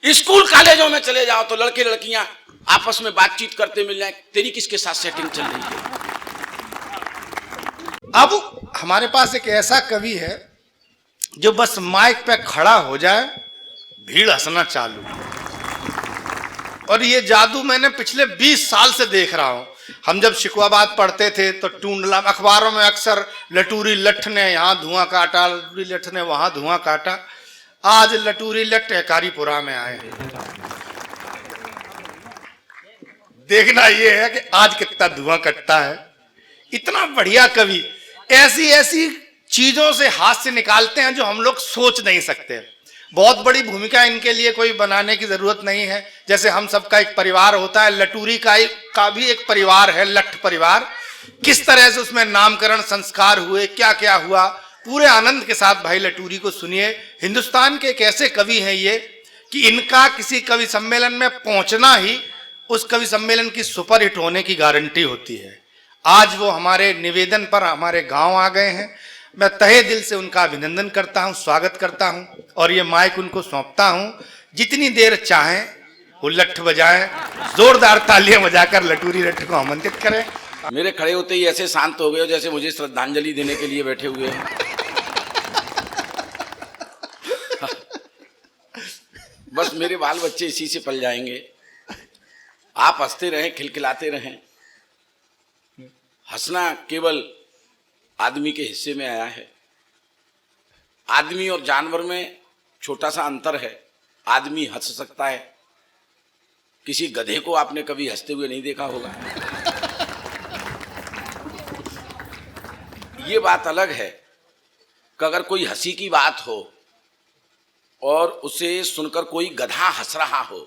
School कॉलेजों में चले जाओ तो लड़के लड़कियां आपस में बातचीत करते मिल जाए, तेरी किसके साथ सेटिंग चल रही है। अब हमारे पास एक ऐसा कवि है जो बस माइक पे खड़ा हो जाए भीड़ हंसना चालू, और ये जादू मैंने पिछले 20 साल से देख रहा हूं। हम जब शिकवाबाद पढ़ते थे तो टूंडला अखबारों में अक्सर लटूरी लठ ने यहाँ धुआं काटा, लटूरी लठ ने वहां धुआं काटा। आज लटूरी लठ एकारीपुरा में आए। देखना यह है कि आज कितना धुआं कटता है। इतना बढ़िया कवि ऐसी ऐसी चीजों से हास्य निकालते हैं जो हम लोग सोच नहीं सकते। बहुत बड़ी भूमिका इनके लिए कोई बनाने की जरूरत नहीं है। जैसे हम सबका एक परिवार होता है, लटूरी का भी एक परिवार है, लठ परिवार। किस तरह से उसमें नामकरण संस्कार हुए, क्या क्या हुआ, पूरे आनंद के साथ भाई लटूरी को सुनिए। हिंदुस्तान के एक ऐसे कवि हैं ये कि इनका किसी कवि सम्मेलन में पहुंचना ही उस कवि सम्मेलन की सुपरहिट होने की गारंटी होती है। आज वो हमारे निवेदन पर हमारे गांव आ गए हैं। मैं तहे दिल से उनका अभिनंदन करता हूं, स्वागत करता हूं, और ये माइक उनको सौंपता हूं। जितनी देर चाहें वो लठ बजाएं, जोरदार तालियां बजाकर लटूरी लठ को आमंत्रित करें। मेरे खड़े होते ही ऐसे शांत हो गए हो जैसे मुझे श्रद्धांजलि देने के लिए बैठे हुए हैं। बस मेरे बाल बच्चे इसी से पल जाएंगे। आप हंसते रहें, खिलखिलाते रहें। हंसना केवल आदमी के हिस्से में आया है। आदमी और जानवर में छोटा सा अंतर है। आदमी हंस सकता है, किसी गधे को आपने कभी हंसते हुए नहीं देखा होगा। ये बात अलग है कि अगर कोई हंसी की बात हो और उसे सुनकर कोई गधा हंस रहा हो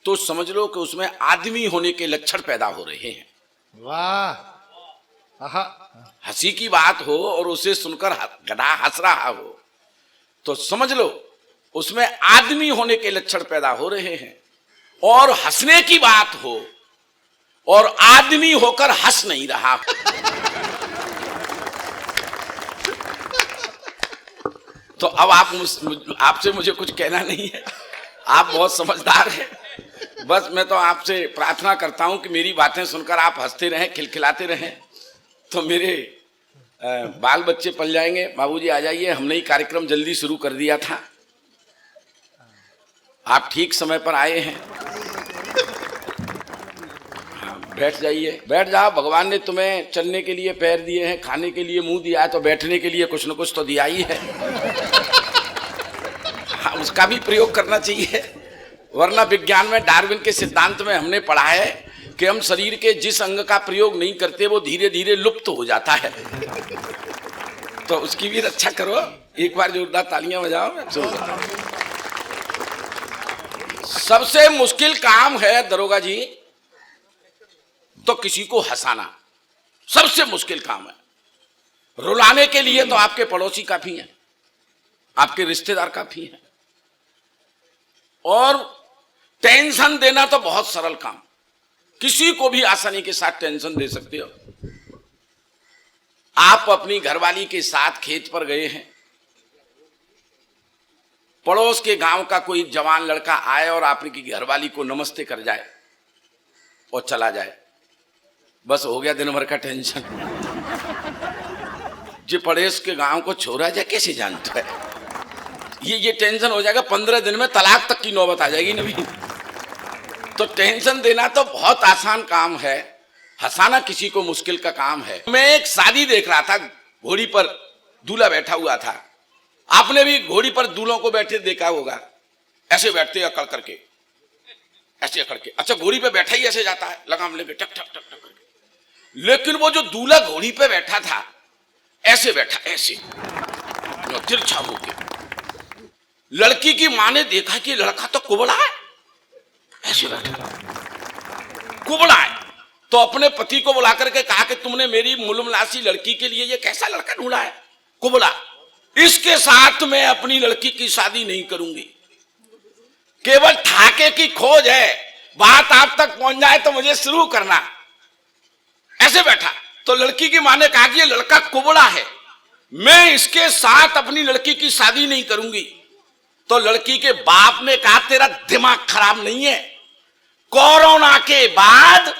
तो समझ लो कि उसमें आदमी होने के लक्षण पैदा हो रहे हैं। वाह, हंसी की बात हो और उसे सुनकर गधा हंस रहा हो तो समझ लो उसमें आदमी होने के लक्षण पैदा हो रहे हैं। और हंसने की बात हो और आदमी होकर हंस नहीं रहा तो अब आपसे मुझे कुछ कहना नहीं है। आप बहुत समझदार हैं। बस मैं तो आपसे प्रार्थना करता हूं कि मेरी बातें सुनकर आप हंसते रहें, खिलखिलाते रहें, तो मेरे बाल बच्चे पल जाएंगे। बाबूजी आ जाइए, हमने ही कार्यक्रम जल्दी शुरू कर दिया था, आप ठीक समय पर आए हैं। हाँ, बैठ जाइए, बैठ जाओ। भगवान ने तुम्हें चलने के लिए पैर दिए हैं, खाने के लिए मुंह दिया है, तो बैठने के लिए कुछ न कुछ तो दिया ही है। हाँ, उसका भी प्रयोग करना चाहिए। वरना विज्ञान में डार्विन के सिद्धांत में हमने पढ़ा है कि हम शरीर के जिस अंग का प्रयोग नहीं करते वो धीरे धीरे लुप्त हो जाता है, तो उसकी भी रक्षा करो। एक बार जोरदार तालियां बजाओ। सबसे मुश्किल काम है दरोगा जी तो किसी को हंसाना सबसे मुश्किल काम है। रुलाने के लिए तो आपके पड़ोसी काफी हैं, आपके रिश्तेदार काफी हैं, और टेंशन देना तो बहुत सरल काम। किसी को भी आसानी के साथ टेंशन दे सकते हो। आप अपनी घरवाली के साथ खेत पर गए हैं, पड़ोस के गांव का कोई जवान लड़का आए और आपकी घरवाली को नमस्ते कर जाए और चला जाए, बस हो गया दिन भर का टेंशन। जो पड़ोस के गांव को छोड़ा जाए कैसे जानता है, ये टेंशन हो जाएगा। 15 दिन में तलाक तक की नौबत आ जाएगी नबी। तो टेंशन देना तो बहुत आसान काम है, हंसाना किसी को मुश्किल का काम है। मैं एक शादी देख रहा था, घोड़ी पर दूल्हा बैठा हुआ था। आपने भी घोड़ी पर दूल्हों को बैठे देखा होगा, ऐसे बैठते अकड़ करके, ऐसे अकड़ के। अच्छा, घोड़ी पे बैठा ही ऐसे जाता है लगाम लेके टक टक टक टक करके। लेकिन वो जो दूल्हा घोड़ी पे बैठा था ऐसे बैठा, ऐसे तिरछा होके। लड़की की मां ने देखा कि लड़का तो कुबड़ा है, ऐसे बैठा कुबड़ा है, तो अपने पति को बुला करके कहा कि तुमने मेरी मुलमलासी लड़की के लिए ये कैसा लड़का ढूंढा है, कुबड़ा, इसके साथ मैं अपनी लड़की की शादी नहीं करूंगी। केवल ठाके की खोज है, बात आप तक पहुंच जाए तो मुझे शुरू करना। ऐसे बैठा तो लड़की की मां ने कहा कि ये लड़का कुबड़ा है, मैं इसके साथ अपनी लड़की की शादी नहीं करूंगी। तो लड़की के बाप ने कहा तेरा दिमाग खराब नहीं है, कोरोना के बाद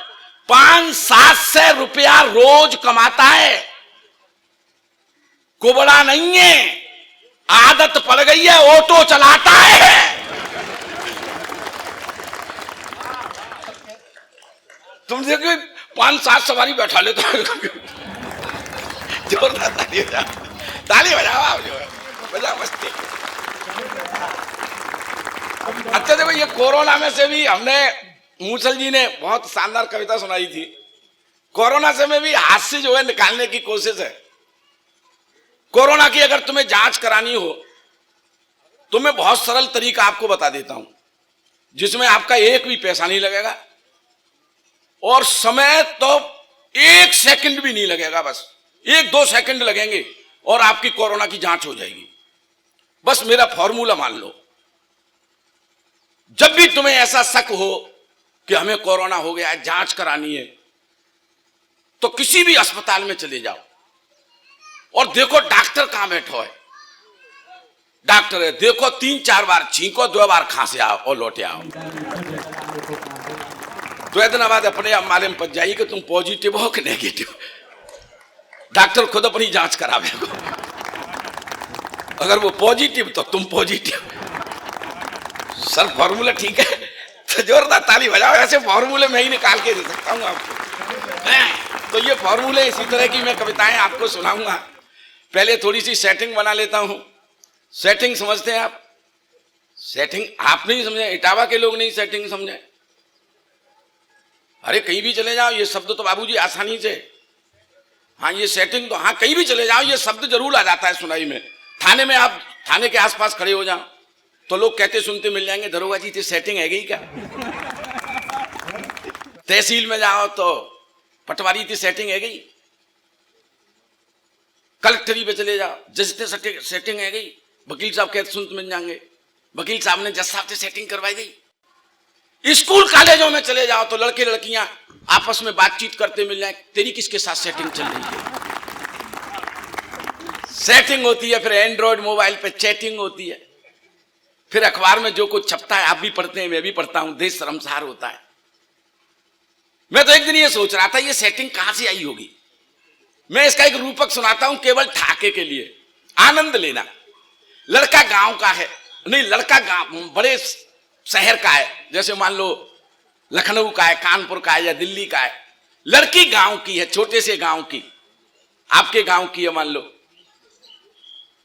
500-700 रुपया रोज कमाता है, कुबड़ा नहीं है, आदत पड़ गई है, ऑटो चलाता है। तुम देखो 5-7 सवारी बैठा लेता है। जोरदार ताली बजाओ, ताली बजाओ आप, जो बजा मस्ती। अच्छा देखो, ये कोरोना में से भी हमने, मूसल जी ने बहुत शानदार कविता सुनाई थी। कोरोना से में भी हास्य जो है निकालने की कोशिश है। कोरोना की अगर तुम्हें जांच करानी हो तो मैं बहुत सरल तरीका आपको बता देता हूं, जिसमें आपका एक भी पैसा नहीं लगेगा और समय तो 1 सेकंड भी नहीं लगेगा, बस 1-2 सेकंड लगेंगे और आपकी कोरोना की जांच हो जाएगी। बस मेरा फॉर्मूला मान लो। जब भी तुम्हें ऐसा शक हो कि हमें कोरोना हो गया है, जांच करानी है, तो किसी भी अस्पताल में चले जाओ और देखो डॉक्टर कहां बैठो है। डॉक्टर है, देखो 3-4 बार छींको, 2 बार खांसे आओ और लौटे आओ। 2 दिन बाद अपने आप मालूम पड़ जाइए कि तुम पॉजिटिव हो कि नेगेटिव। डॉक्टर खुद अपनी जांच करावे को, अगर वो पॉजिटिव तो तुम पॉजिटिव। सर फॉर्मूला ठीक है तो जोरदार ताली बजाओ। ऐसे फॉर्मूले मैं ही निकाल के दे सकता हूं आपको। तो ये फॉर्मूले, इसी तरह की मैं कविताएं आपको सुनाऊंगा। पहले थोड़ी सी सेटिंग बना लेता हूं। सेटिंग समझते हैं आप? सेटिंग आप नहीं समझे, इटावा के लोग नहीं सेटिंग समझे। अरे कहीं भी चले जाओ, ये शब्द तो बाबूजी आसानी से, हाँ ये सेटिंग तो, हाँ कहीं भी चले जाओ ये शब्द जरूर आ जाता है सुनाई में। थाने में आप थाने के आसपास खड़े हो जाओ तो लोग कहते सुनते मिल जाएंगे, दरोगा जी तो सेटिंग है गई क्या। तहसील में जाओ तो पटवारी की सेटिंग है गई। कलेक्टरी पे चले जाओ, जज से सेटिंग है गई। वकील साहब कहते सुनते मिल जाएंगे, वकील साहब ने जज साहब से सेटिंग करवाई गई। स्कूल कॉलेजों में चले जाओ तो लड़के लड़कियां आपस में बातचीत करते मिल जाए, तेरी किसके साथ सेटिंग चल रही है। सेटिंग होती है, फिर एंड्रॉइड मोबाइल पे चैटिंग होती है, फिर अखबार में जो कुछ छपता है आप भी पढ़ते हैं, मैं भी पढ़ता हूं, देश शर्मसार होता है। मैं तो एक दिन ये सोच रहा था ये सेटिंग कहां से आई होगी। मैं इसका एक रूपक सुनाता हूं केवल ठाके के लिए, आनंद लेना। लड़का गांव का है, नहीं लड़का गांव बड़े शहर का है, जैसे मान लो लखनऊ का है, कानपुर का है या दिल्ली का है। लड़की गांव की है, छोटे से गांव की, आपके गांव की है मान लो।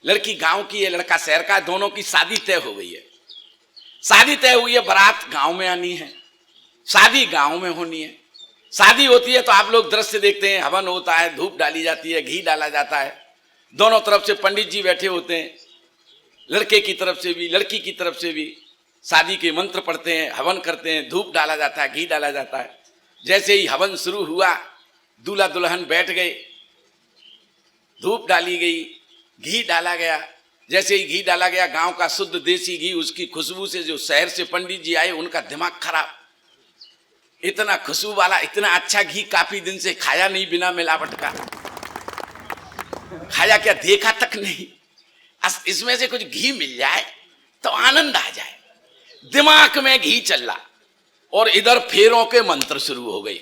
लड़की गांव की है, लड़का शहर का है, दोनों की शादी तय हो गई है। शादी तय हुई है, बारात गांव में आनी है, शादी गांव में होनी है। शादी होती है तो आप लोग दृश्य देखते हैं, हवन होता है, धूप डाली जाती है, घी डाला जाता है, दोनों तरफ से पंडित जी बैठे होते हैं, लड़के की तरफ से भी लड़की की तरफ से भी शादी के मंत्र पढ़ते हैं, हवन करते हैं, धूप डाला जाता है, घी डाला जाता है। जैसे ही हवन शुरू हुआ, दूल्हा दुल्हन बैठ गए, धूप डाली गई, घी डाला गया। जैसे ही घी डाला गया, गांव का शुद्ध देसी घी, उसकी खुशबू से जो शहर से पंडित जी आए उनका दिमाग खराब। इतना खुशबू वाला, इतना अच्छा घी काफी दिन से खाया नहीं, बिना मिलावट का खाया क्या, देखा तक नहीं। इसमें से कुछ घी मिल जाए तो आनंद आ जाए। दिमाग में घी चल रहा और इधर फेरों के मंत्र शुरू हो गए।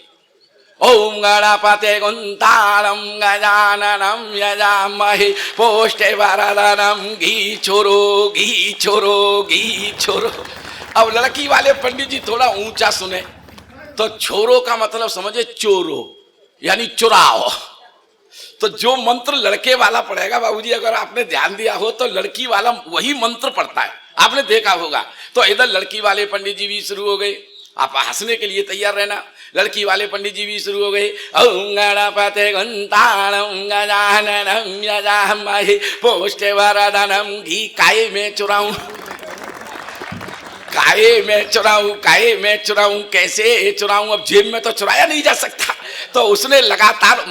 ओम गणपते गुंतारम गजाननम यजामहे पोष्टे वरदानम, घी छोरो घी छोरो घी छोरो। अब लड़की वाले पंडित जी थोड़ा ऊंचा सुने तो छोरो का मतलब समझे चोरो, यानी चुराओ। तो जो मंत्र लड़के वाला पढ़ेगा बाबूजी, अगर आपने ध्यान दिया हो तो लड़की वाला वही मंत्र पढ़ता है, आपने देखा होगा। तो इधर लड़की वाले पंडित जी भी शुरू हो गए, आप हंसने के लिए तैयार रहना। लड़की वाले पंडित जी भी शुरू हो गए। ओम गणपते गंतारम गजाननम यजामहे पोष्टे वरदानम, घी काये में चुराऊं, काये में चुराऊं, काये में चुराऊं, कैसे चुराऊं। अब जेब में तो चुराया नहीं जा सकता, तो उसने लगातार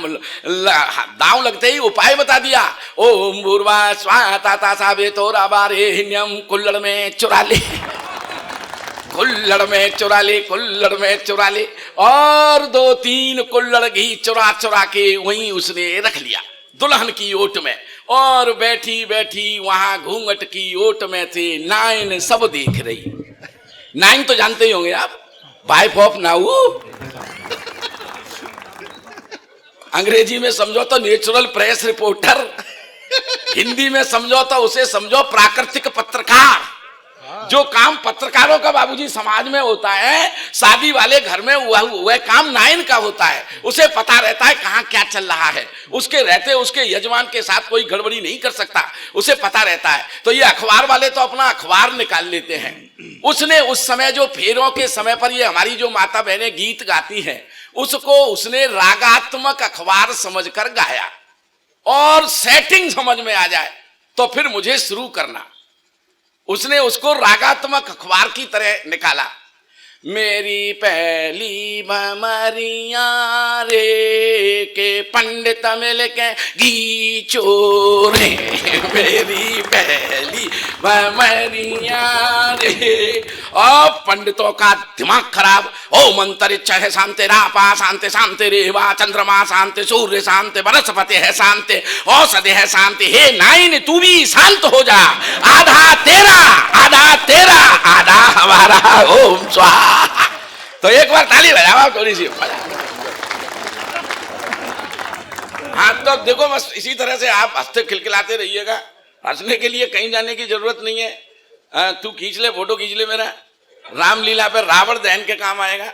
दांव लगते ही उपाय बता दिया। ओम भूर्वा स्वाहा साबे तोरा बारेण्यम, कुल्लड़ में चुरा ले, कुल्लड़ में चुरा ले, कुल्लड़ में चुरा ले। और 2-3 कुल्लड़ घी चुरा चुरा के वहीं उसने रख लिया दुल्हन की ओट में। और बैठी बैठी वहां घूंघट की ओट में थे नाइन सब देख रही। नाइन तो जानते ही होंगे आप, वाइफ ऑफ नाउ। अंग्रेजी में समझो तो नेचुरल प्रेस रिपोर्टर, हिंदी में समझो तो उसे समझो प्राकृतिक पत्रकार। जो काम पत्रकारों का बाबूजी समाज में होता है, शादी वाले घर में वह काम नाइन का होता है। उसे पता रहता है कहाँ क्या चल रहा है, उसके रहते उसके यजमान के साथ कोई गड़बड़ी नहीं कर सकता, उसे पता रहता है। तो ये अखबार वाले तो अपना अखबार निकाल लेते हैं। उसने उस समय जो फेरों के समय पर ये हमारी जो माता बहनें गीत गाती हैं, उसको उसने रागात्मक अखबार समझकर गाया। और सेटिंग समझ में आ जाए तो फिर मुझे शुरू करना। उसने उसको रागात्मक अखबार की तरह निकाला। मेरी पहली भमरिया रे के पंडित मिल के गीचो रे, मेरी पहली भमरिया रे। और पंडितों का दिमाग खराब। ओ मंतरिच्छ है शांति, रापा शांति, शांति रेवा, चंद्रमा शांति, सूर्य शांति, वनस्पति है शांति, औषधि है शांति। हे नाइन तू भी शांत हो जा, आधा तेरा आधा हमारा। ओम स्वाहा। तो एक बार ताली बजाओ थोड़ी सी। हाँ तो देखो, बस इसी तरह से आप हंसते खिलखिलाते रहिएगा। हंसने के लिए कहीं जाने की जरूरत नहीं है। तू खींच ले, फोटो खींच ले मेरा, रामलीला पे रावण दहन के काम आएगा।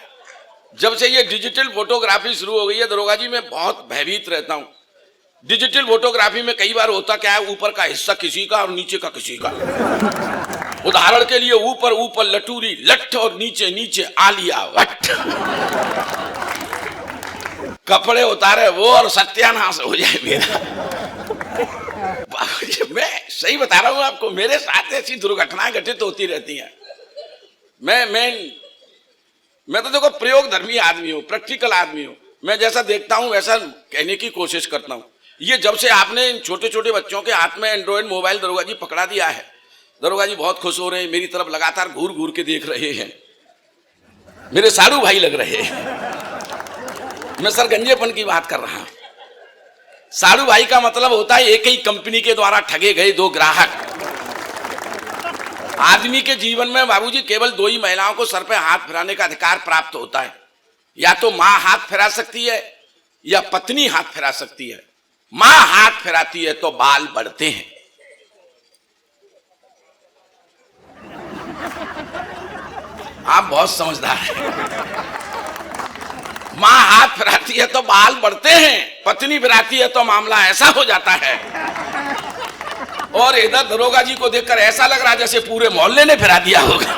जब से ये डिजिटल फोटोग्राफी शुरू हो गई है दरोगा जी, मैं बहुत भयभीत रहता हूँ। डिजिटल फोटोग्राफी में कई बार होता क्या है, ऊपर का हिस्सा किसी का और नीचे का किसी का। उदाहरण के लिए ऊपर ऊपर लटूरी लट और नीचे नीचे आलिया वट। कपड़े उतारे वो और सत्यानाश हो जाए मेरा। मैं सही बता रहा हूं आपको, मेरे साथ ऐसी दुर्घटनाएं घटित होती रहती हैं। मैं तो देखो प्रयोगधर्मी आदमी हूं, प्रैक्टिकल आदमी हूं। मैं जैसा देखता हूं वैसा कहने की कोशिश करता हूं। ये जब से आपने इन छोटे छोटे बच्चों के हाथ में एंड्रॉइड मोबाइल दरोगा जी पकड़ा दिया है, दरोगा जी बहुत खुश हो रहे हैं, मेरी तरफ लगातार घूर घूर के देख रहे हैं। मेरे साड़ू भाई लग रहे हैं। मैं सरगंजेपन की बात कर रहा हूं। साड़ू भाई का मतलब होता है एक ही कंपनी के द्वारा ठगे गए दो ग्राहक। आदमी के जीवन में बाबूजी केवल दो ही महिलाओं को सर पे हाथ फिराने का अधिकार प्राप्त होता है। या तो मां हाथ फिरा सकती है या पत्नी हाथ फिरा सकती है। मां हाथ फिराती है तो बाल बढ़ते हैं। आप बहुत समझदार हैं। मां हाथ फिराती है तो बाल बढ़ते हैं, पत्नी फिराती है तो मामला ऐसा हो जाता है। और इधर दरोगा जी को देखकर ऐसा लग रहा है जैसे पूरे मोहल्ले ने फिरा दिया होगा।